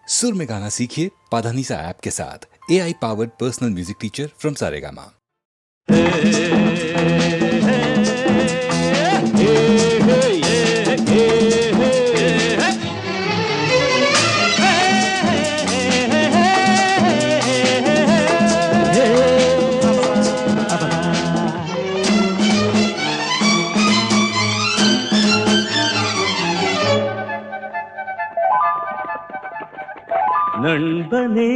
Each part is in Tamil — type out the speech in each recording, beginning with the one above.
सुर में गाना सीखिए पाधानीसा ऐप के साथ। AI powered personal music teacher from Saregama. நண்பனே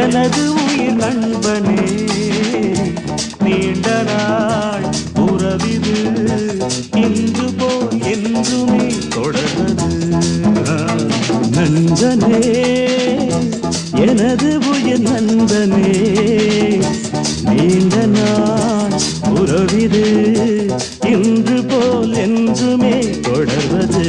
எனது உயிர் நண்பனே, நீண்ட நாள் உறவிது இன்று போல் என்றுமே தொடர்வது. நண்பனே எனது உயிர் நண்பனே, நீண்ட நாள் உறவிது இன்று போல் என்றுமே தொடர்வது.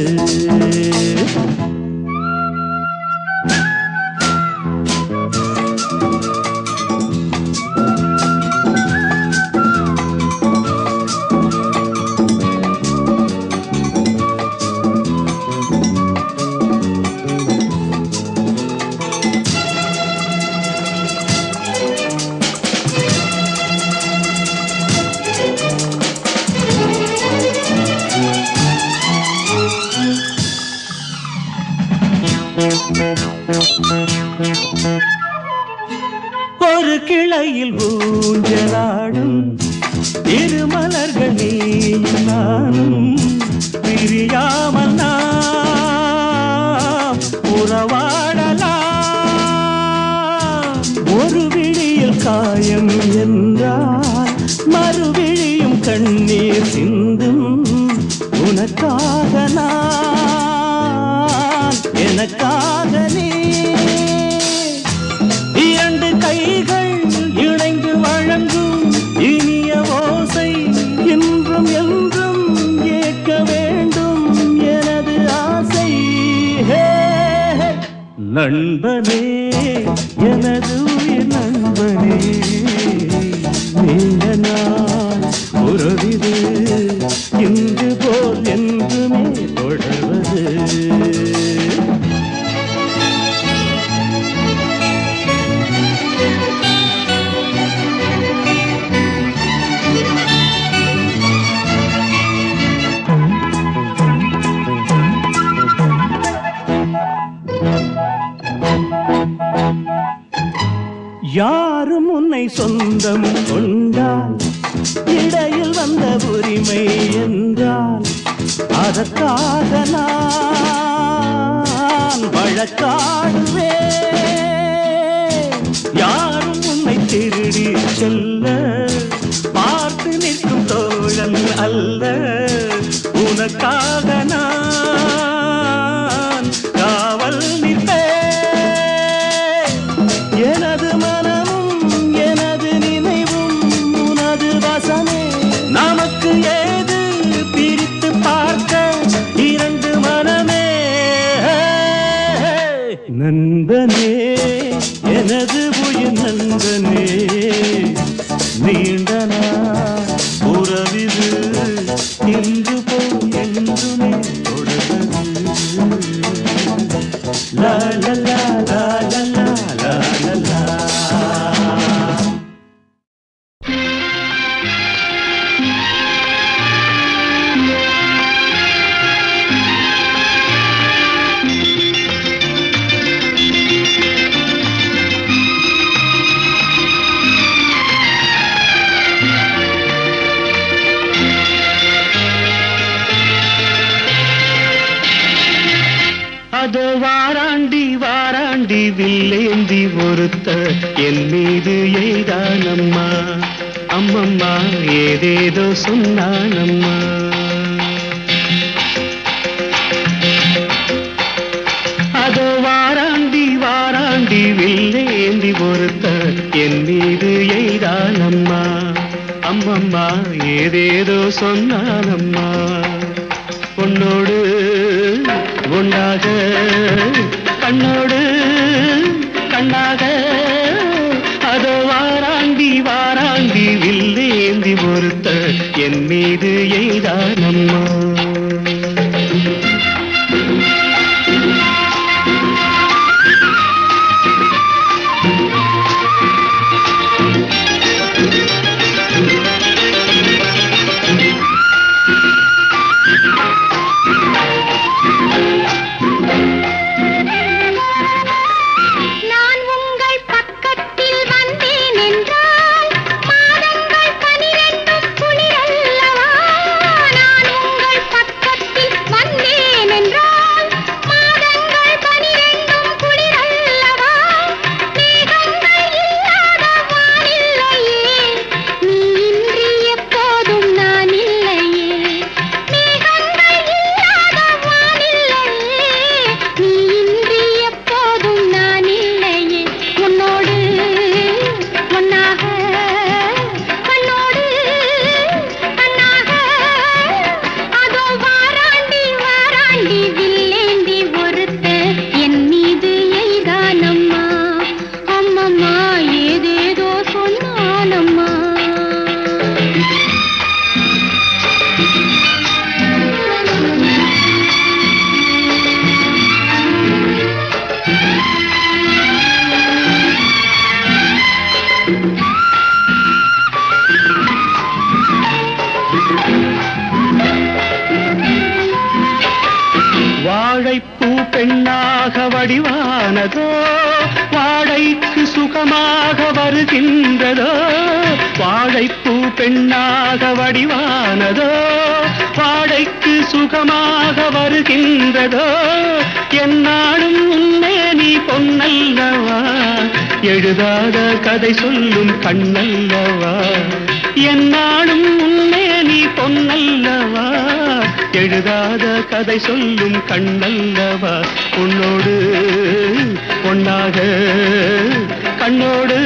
ஒரு கிளையில் ஊஞ்சலாடும் இருமலர்கள் நீயும் நானும், பிரியாமல் நாம் உறவாடலாம். ஒரு விழியில் காயம் என்றால் மறுவிழியும் கண்ணீர் சிந்தும். உனக்காக நான், எனக்காக நீ, இரண்டு கைகள் இணைந்து வழங்கும் இனிய ஓசை என்றும் என்றும் ஏற்க வேண்டும் எனது ஆசை. நண்பனே எனது உயிர் நண்பனே, நீண்ட நாள் உறவிது இன்று போல் என்றுமே தொடர்வது. யாரும் உன்னை சொந்தம் கொண்டால் இடையில் வந்த உரிமை என்றால் அதற்காக நான் வழக்காடுவேன். யாரும் உன்னை திருடி செல்ல பார்த்து நிற்கும் தோழன் அல்ல. உனக்காக நான் காவல் நிற்பேன். எனது மனமும் எனது நினைவும் உனது வசமே. நமக்கு ஏது பிரித்து பார்க்க இரண்டு மனமே. நண்பனே எனது உயிர் நண்பனே, நீண்ட நாள் உறவிது இன்று போல் என்றுமே தொடர்வது. லா லா லா லா லா லா லா லா. அதோ வாராண்டி வாராண்டி வில்லேந்தி ஒருத்த என் மீது எய்தானம்மா. அம்மம்மா ஏதேதோ சொன்னானம்மா. அதோ வாராண்டி வாராண்டி வில்லேந்தி ஒருத்த என் மீது எய்தானம்மா. அம்மம்மா ஏதேதோ சொன்னானம்மா. பொன்னோடு ஒன்றாக கண்ணோடு கண்ணாக, அதோ வாராண்டி வாராண்டி வில்லேந்தி ஒருத்த என் மீது எய்தானம்மா. பெண்ணாக வடிவானதோ வாழைக்கு சுகமாக வருகின்றதோ வாழைப்பூ பெண்ணாக வடிவானதோ வாழைக்கு சுகமாக வருகின்றதோ என்னாலும் உன்னே நீ பொன்னல்லவா எழுதாத கதை சொல்லும் கண்ணல்லவா என்னாலும் உன்னே நீ பொன்னல்லவா எழுதாத கதை சொல்லும் கண்ணல்லவா உன்னோடு பொன்னாக கண்ணோடு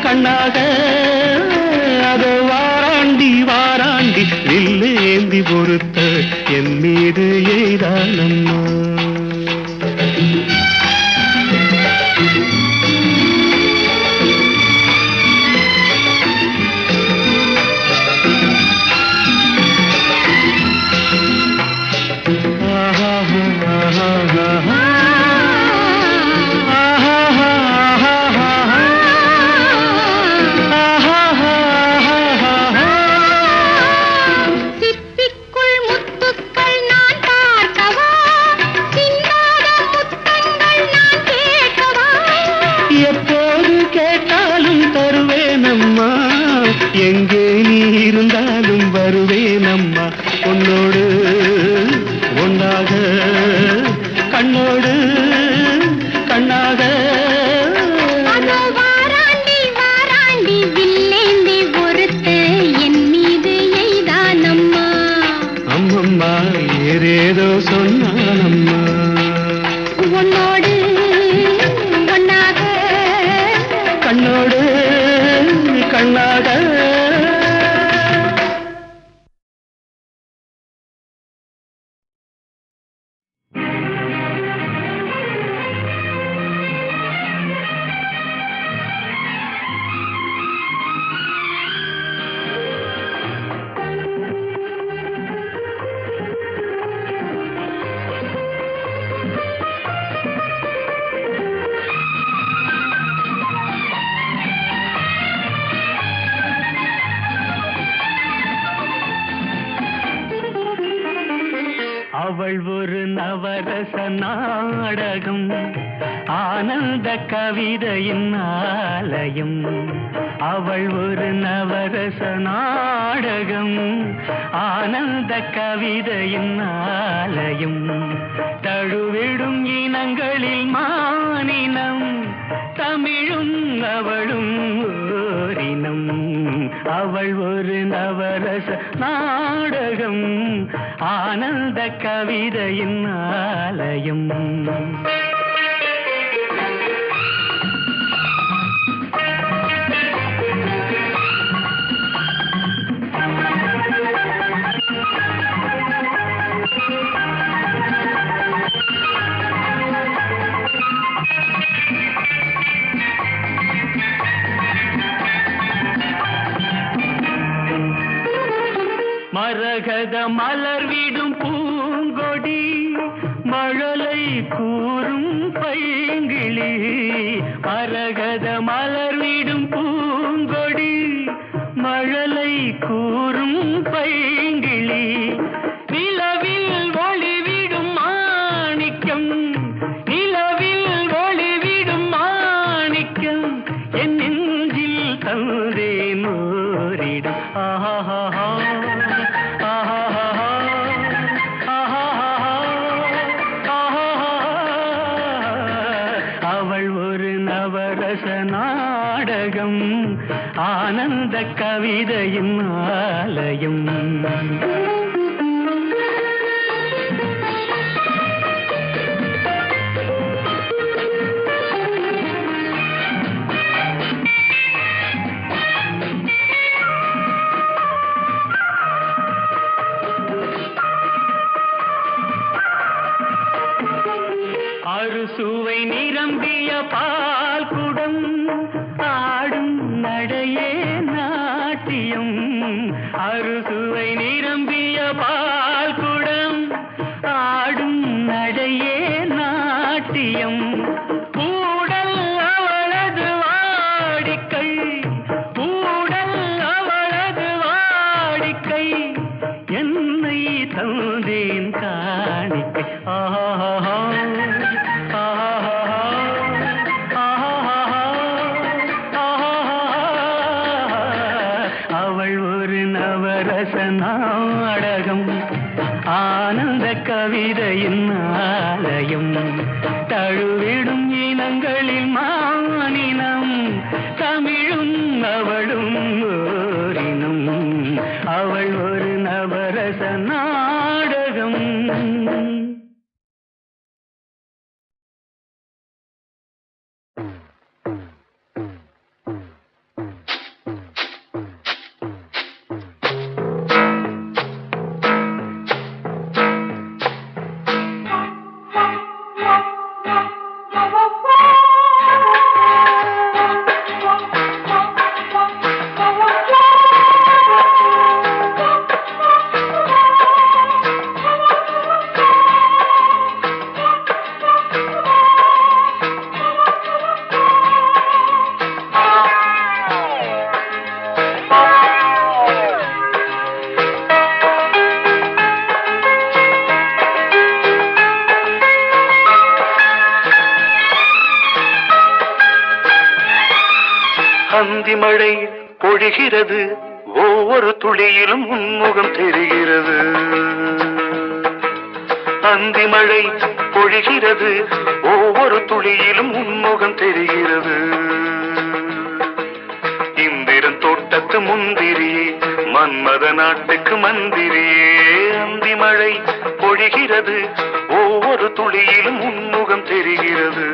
கண்ணாக அது வாராண்டி வாராண்டி வில்லேந்தி பொறுத்த என் மீது எய்தானம்மா எங்கே நீ இருந்தாலும் வருவேனம்மா உன்னோடு ஒன்றாக கண்ணோடு கண்ணாக வாராண்டி வாராண்டி வில்லேந்தி பொறுத்து என் மீது எய்தானம்மா அம்மம்மா ஏதேதோ சொன்னானம்மா உன்னோடு ஒன்னாக கண்ணோடு கண்ணாக அவள் ஒரு நவரச நாடகம் ஆனந்த கவிதையின் ஆலயம் அவள் ஒரு நவரச நாடகம் ஆனந்த கவிதையின் ஆலயம் தழுவிடும் இனங்களில் மானினம் தமிழும் அவளும் ஓரினம் அவள் ஒரு நவரச நாடகம் ஆனந்த கவிதையின் ஆலயம் மரகத மலர்விடும் பூங்கொடி மழலை கூறும் பைங்கிளி மரகத மலர்விடும் பூங்கொடி மழலை கூறும் பைங்கிளி நிலவில் ஒளிவிடும் மாணிக்கம் நிலவில் ஒளிவிடும் மாணிக்கம் என் நெஞ்சில் தந்தேன் ஓரிடம் ஆஹா நாடகம் ஆனந்த கவிதையின் ஆலயம் அறுசுவை நிரம்பிய பால் குடம் ஆடும் நடையே நாட்டியம் அறுசுவை நிரம்பிய பால் குடம் ஆடும் நடையே நாட்டியம் கூடல் அவளது வாடிக்கை கூடல் அவளது வாடிக்கை என்னை தந்தேன் காணிக்கை ஆஹா நாடகம் ஆனந்த கவிதையின் ஆலயம் தழுவிடும் இனங்களில் மானினம் தமிழும் அவளும் ஓரினம் அவள் ஒரு நவரச நாடகம். அந்திமழை பொழிகிறது, ஒவ்வொரு துளியிலும் உன்முகம் தெரிகிறது. அந்திமழை பொழிகிறது, ஒவ்வொரு துளியிலும் உன்முகம் தெரிகிறது. இந்திரன் தோட்டத்து முந்திரியே, மன்மத நாட்டுக்கு மந்திரியே. அந்திமழை பொழிகிறது, ஒவ்வொரு துளியிலும் உன்முகம் தெரிகிறது.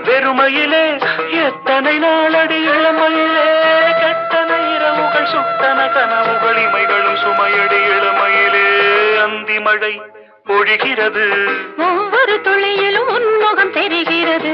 வெறுமையிலே எத்தனை நாளடி இளமையிலே கெட்டன இரவுகள் சுட்டன கனவுகள் இமைகளும் சுமையடி இளமையிலே. அந்தி மழை பொழிகிறது, ஒவ்வொரு துளியிலும் உன்முகம் தெரிகிறது.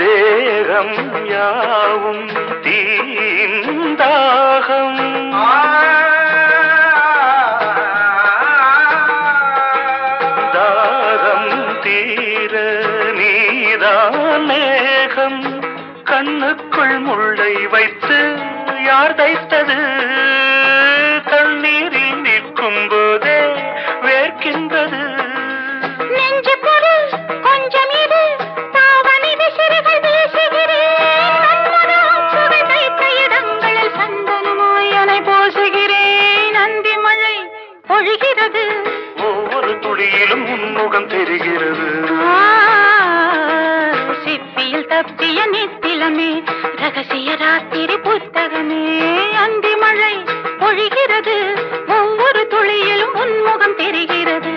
தேகம் யாவும் தீந்தாகம், தாகம் தீர நீதான் மேகம். கண்ணுக்குள் முள்ளை வைத்து யார் தைத்தது? கண்ணீரில் நிற்கும் போதே வேர்க்கின்றது. நெஞ்சு பொருள் கொஞ்சம் இரு, தாவணி விசிறிகள் வீசுகிறேன். சுவை தைத்த இடங்களில் சந்தனமாய் அலை போசுகிறேன். அந்தி மழை பொழிகிறது, ஒவ்வொரு துளியிலும் உன்முகம் தெரிகிறது. சிப்பியில் தப்பிய நித்திலமே, ரகசிய ராத்திரி புத்தகமே. அந்தி மழை பொழிகிறது, ஒவ்வொரு துளியிலும் உன்முகம் தெரிகிறது.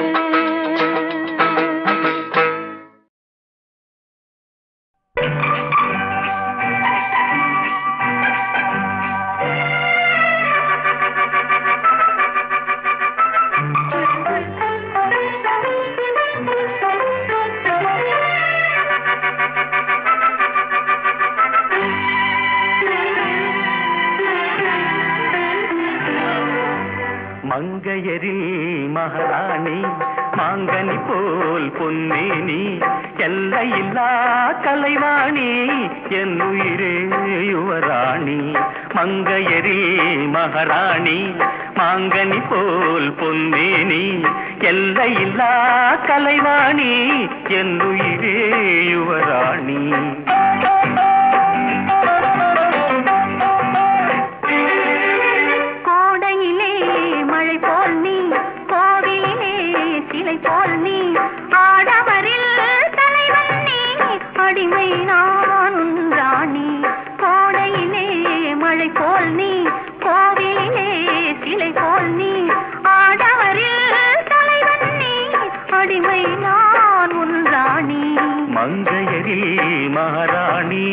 மகாராணி மாங்கனி போல் பொன்னேனி எல்லையில்லா கலைவாணி என் உயிரே யுவராணி மங்கையரில் மகாராணி மாங்கனி போல் பொன்னேனி எல்லையில்லா கலைவாணி என் உயிரே யுவராணி போல் நீ ஆடவரில் தலைவன் நீ அடிமை நான் ராணி கோடையிலே மழை போல் நீ கோவிலே சிலை போல் நீ ஆடவரில் தலைவன் நீ அடிமை நான் உன் ராணி மங்கையரில் மகாராணி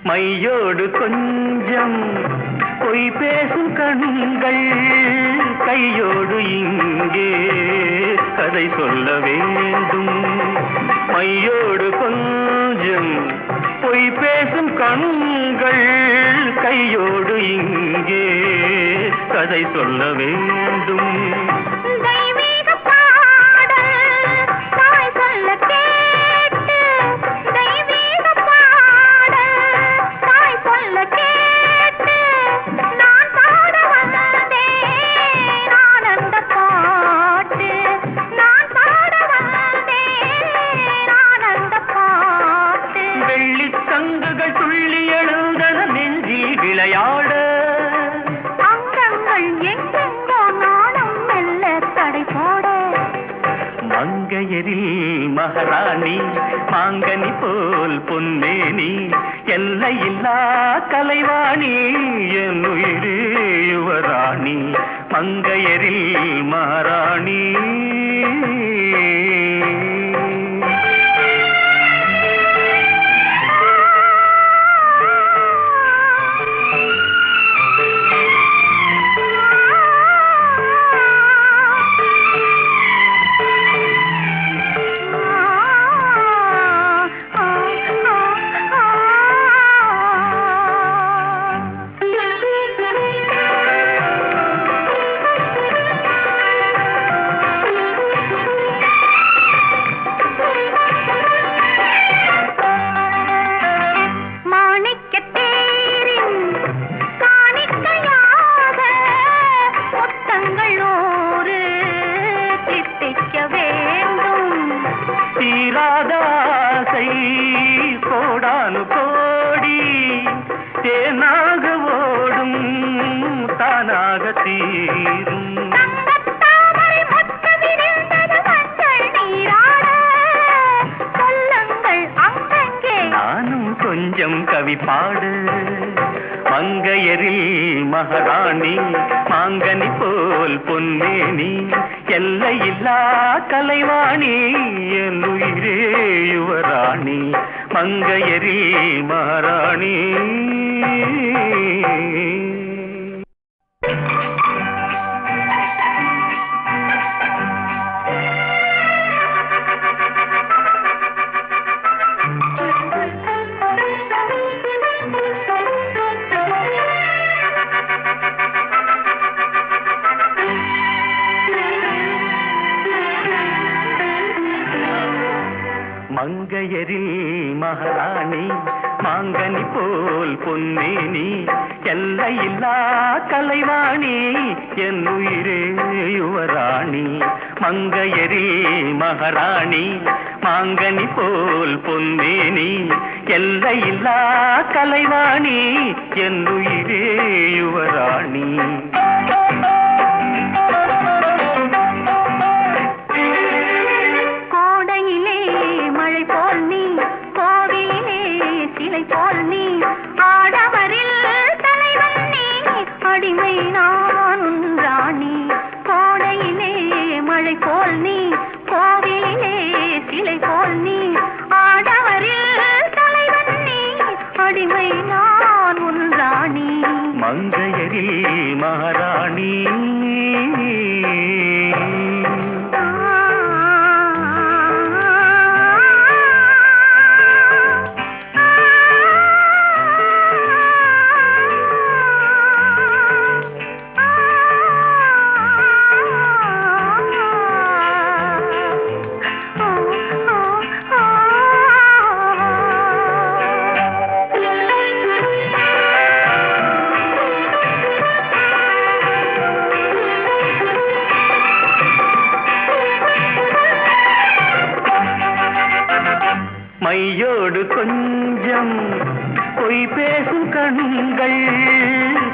மையோடு கொஞ்சம் பொய் பேசும் கண்கள் கையோடு இங்கே கதை சொல்ல வேண்டும் மையோடு கொஞ்சம் பொய் பேசும் கண்கள் கையோடு இங்கே கதை சொல்ல வேண்டும் மங்கையரில் மகாராணி மாங்கனி போல் பொன்னேனி எல்லையில்லா கலைவாணி என் உயிரே யுவராணி மங்கையரில் மகாராணி தீராதாசை கோடானு கோடி தேனாக ஓடும் தானாக தீரும் நானும் கொஞ்சம் கவி பாடு மங்கையரில் மகாராணி மாங்கனி போல் பொன்னேனி எல்லையில்லா கலைவாணி என் உயிரே யுவராணி மங்கையரில் மகாராணி மங்கையரில் மகாராணி மாங்கனி போல் பொன்னேனி எல்லையில்லா கலைவாணி என் உயிரே யுவராணி மங்கையரில் மகாராணி மாங்கனி போல் பொன்னேனி எல்லையில்லா கலைவாணி என் உயிரே யுவராணி போல் நீ கோவிலே சிலை போல் நீ ஆட அடிமை நான் உன் ராணி. கோடையிலே மழை போல் நீ, கோவிலிலே சிலை போல் நீ, ஆடவரில் தலைவன் நீ, அடிமை நான் உன் ராணி. மங்கையரில் மகாராணி. மையோடு கொஞ்சம் பொய் பேசும் கண்கள்,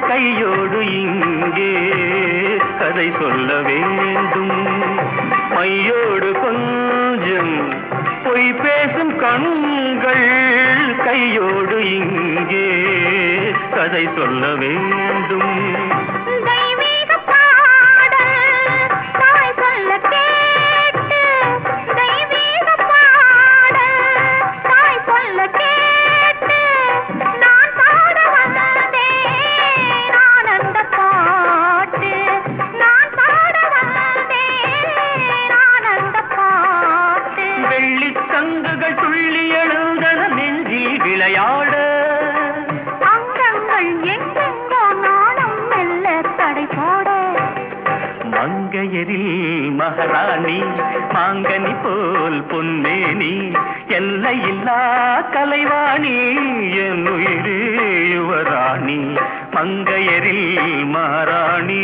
கையோடு இங்கே கதை சொல்ல வேண்டும். மையோடு கொஞ்சம் பொய் பேசும் கண்கள், கையோடு இங்கே கதை சொல்ல வேண்டும். விளையாட அங்கங்கள் எங்கெங்கோ நாணம் மெல்ல தடை போட. மங்கையரில் மகாராணி, மாங்கனி போல் பொன்னேனி, எல்லையில்லா கலைவாணி, என் உயிரே யுவராணி. மங்கையரில் மகாராணி.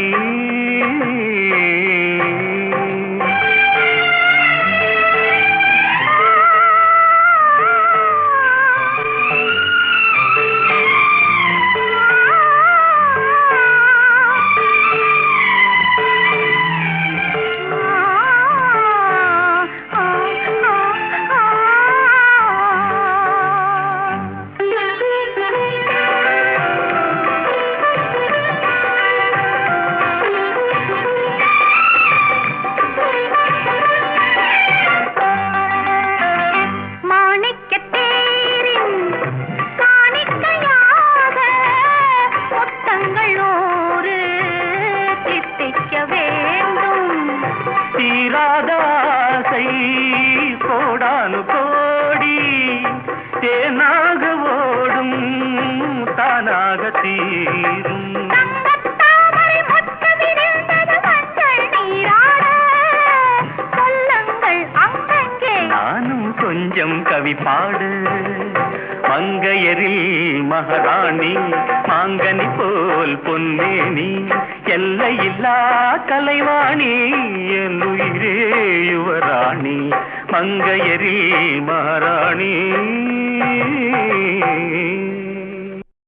தீராதாசை கோடானு கோடி தேனாக ஓடும், தானாக தீரும். நானும் கொஞ்சம் கவி பாடு. மங்கையரில் மகாராணி, மாங்கனி போல் பொன்னேனி, எல்லையில்லா கலைவாணி, என் உயிரே யுவராணி. மங்கையரில் மகாராணி.